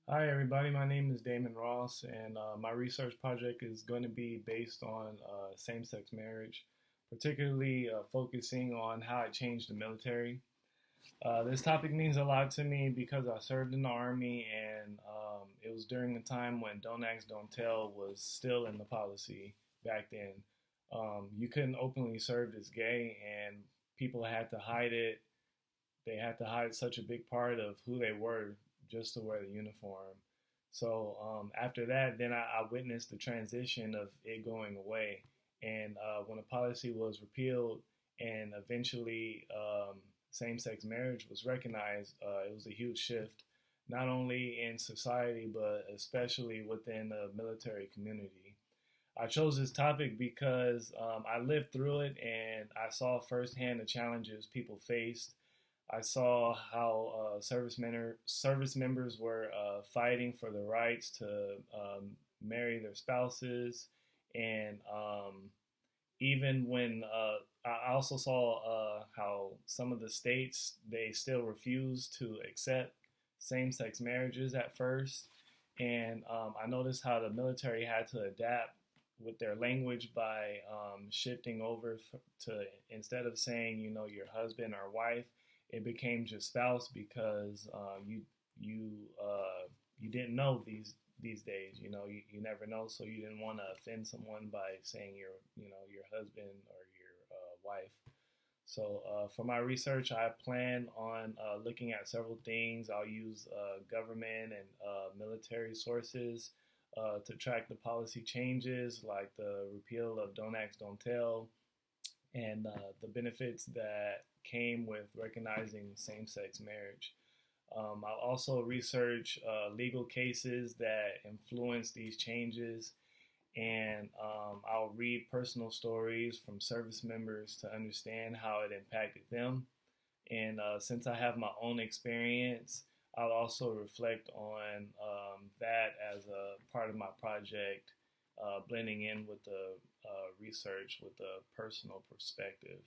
Hi, everybody. My name is Damon Ross, and my research project is going to be based on same sex marriage, particularly focusing on how it changed the military. This topic means a lot to me because I served in the Army, and it was during the time when Don't Ask, Don't Tell was still in the policy back then. You couldn't openly serve as gay, and people had to hide it. They had to hide such a big part of who they were just to wear the uniform. So after that, then I witnessed the transition of it going away. And when the policy was repealed and eventually same sex marriage was recognized, it was a huge shift, not only in society, but especially within the military community. I chose this topic because I lived through it and I saw firsthand the challenges people faced. I saw how service members were fighting for the rights to marry their spouses, and even when I also saw how some of the states they still refuse to accept same-sex marriages at first, and I noticed how the military had to adapt with their language by shifting over to instead of saying your husband or wife, it became just spouse because you you didn't know these days. You never know, so you didn't want to offend someone by saying your husband or your wife. So for my research, I plan on looking at several things. I'll use government and military sources to track the policy changes, like the repeal of Don't Ask, Don't Tell, and the benefits that came with recognizing same-sex marriage. I'll also research legal cases that influence these changes, and I'll read personal stories from service members to understand how it impacted them. And since I have my own experience, I'll also reflect on that as a part of my project, blending in with the research with a personal perspective.